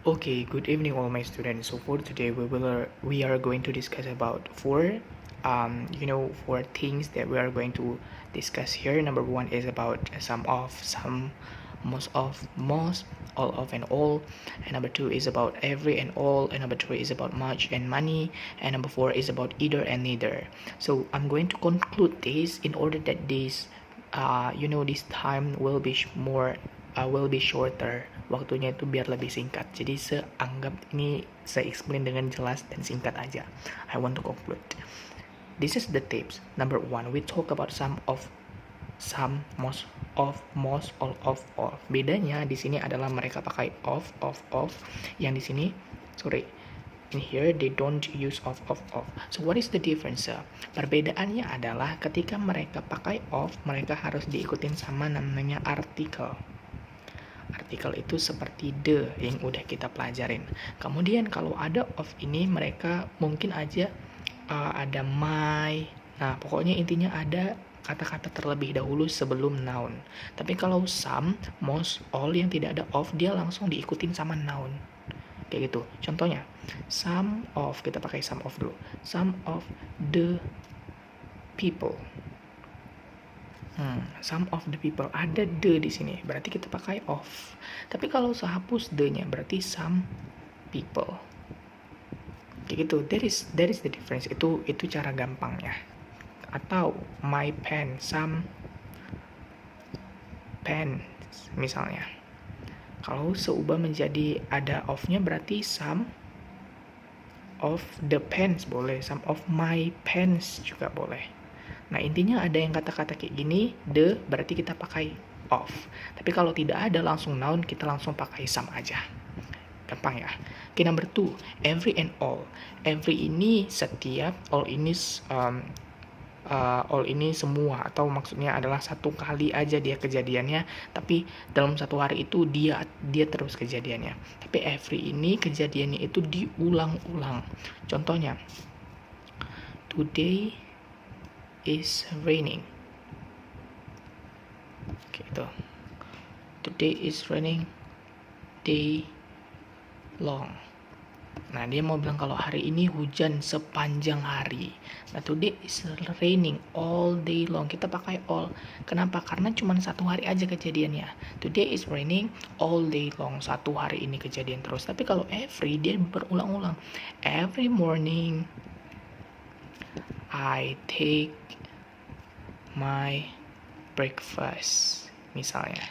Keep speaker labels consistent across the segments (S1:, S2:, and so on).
S1: Okay, good evening, all my students. So for today, we are going to discuss about four things that we are going to discuss here. Number one is about some, most, all of, and all. And number two is about every and all. And number three is about much and money. And number four is about either and neither. So I'm going to conclude this in order that this time will be shorter, waktunya itu biar lebih singkat. Jadi seanggap ini saya explain dengan jelas dan singkat aja. I want to conclude. This is the tips. Number one, we talk about most, all. Bedanya di sini adalah mereka pakai of. Yang di sini, in here they don't use of. So what is the difference? Perbedaannya adalah ketika mereka pakai of, mereka harus diikutin sama namanya artikel. Artikel itu seperti the yang udah kita pelajarin. Kemudian kalau ada of ini, mereka mungkin aja ada my. Nah, pokoknya intinya ada kata-kata terlebih dahulu sebelum noun. Tapi kalau some, most, all yang tidak ada of, dia langsung diikutin sama noun. Kayak gitu. Contohnya, some of, kita pakai some of dulu. Some of the people. Some of the people, ada the di sini, berarti kita pakai of. Tapi kalau sehapus the-nya, berarti some people. Kayak gitu. That is the difference. Itu cara gampangnya. Atau my pen, some pens misalnya. Kalau seubah menjadi ada of-nya, berarti some of the pens boleh, some of my pens juga boleh. Nah, intinya ada yang kata-kata kayak gini, the, berarti kita pakai of. Tapi kalau tidak ada langsung noun, kita langsung pakai some aja. Gampang ya. Oke, number 2, every and all. Every ini setiap, all ini semua, atau maksudnya adalah satu kali aja dia kejadiannya, tapi dalam satu hari itu dia terus kejadiannya. Tapi every ini kejadiannya itu diulang-ulang. Contohnya, today is raining. Gitu. Today is raining day long. Nah, dia mau bilang kalau hari ini hujan sepanjang hari. Nah, today is raining all day long. Kita pakai all. Kenapa? Karena cuma satu hari aja kejadiannya. Today is raining all day long. Satu hari ini kejadian terus. Tapi kalau every, dia berulang-ulang. Every morning I take my breakfast, misalnya.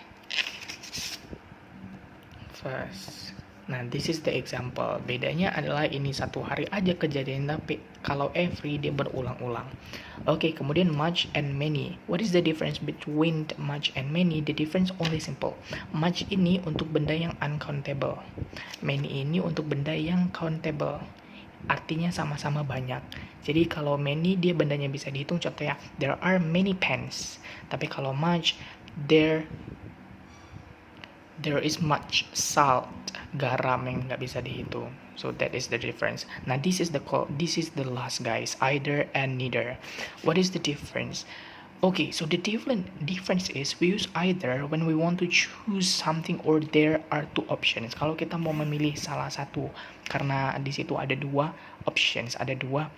S1: First. Nah, this is the example. Bedanya adalah ini satu hari aja kejadian, tapi kalau every dia berulang-ulang. Oke, kemudian much and many. What is the difference between much and many? The difference only simple. Much ini untuk benda yang uncountable. Many ini untuk benda yang countable. Artinya sama-sama banyak. Jadi kalau many dia bendanya bisa dihitung, contohnya there are many pens. Tapi kalau much, there is much salt, garam yang nggak bisa dihitung. So that is the difference. Nah, this is the last, guys, either and neither. What is the difference? Okay, so the difference is we use either when we want to choose something or there are two options. Kalau kita mau memilih salah satu, karena di situ ada dua options, ada dua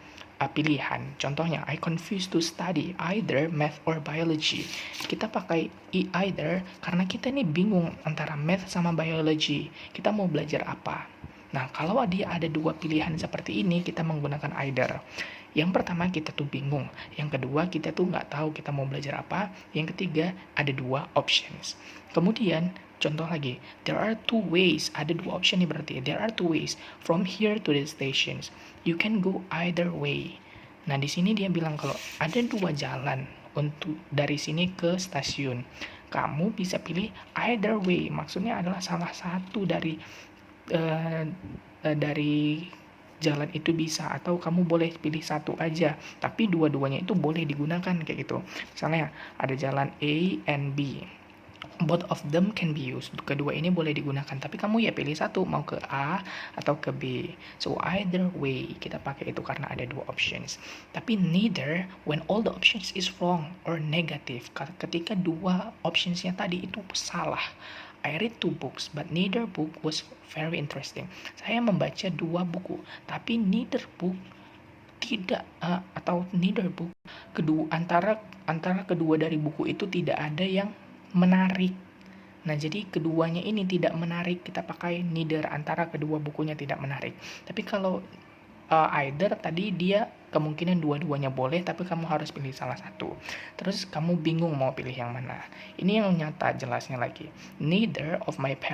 S1: pilihan. Contohnya, I confused to study either math or biology. Kita pakai either karena kita ini bingung antara math sama biology. Kita mau belajar apa? Nah, kalau dia ada dua pilihan seperti ini, kita menggunakan either. Yang pertama, kita tuh bingung. Yang kedua, kita tuh nggak tahu kita mau belajar apa. Yang ketiga, ada dua options. Kemudian, contoh lagi, there are two ways. Ada dua option nih berarti. There are two ways from here to the stations. You can go either way. Nah, di sini dia bilang kalau ada dua jalan untuk dari sini ke stasiun. Kamu bisa pilih either way. Maksudnya adalah salah satu dari jalan itu bisa, atau kamu boleh pilih satu aja, tapi dua-duanya itu boleh digunakan kayak gitu. Misalnya ada jalan A and B, both of them can be used. Kedua ini boleh digunakan, tapi kamu ya pilih satu, mau ke A atau ke B. So either way kita pakai itu karena ada dua options. Tapi neither when all the options is wrong or negative, ketika dua optionsnya tadi itu salah I read 2 books, but neither book was very interesting. Saya membaca 2 buku, tapi neither book tidak atau neither book antara kedua dari buku itu tidak ada yang menarik. Nah, jadi keduanya ini tidak menarik, kita pakai neither, antara kedua bukunya tidak menarik. Tapi kalau either tadi dia kemungkinan dua-duanya boleh, tapi kamu harus pilih salah satu. Terus kamu bingung mau pilih yang mana. Ini yang nyata jelasnya lagi. Neither of my parents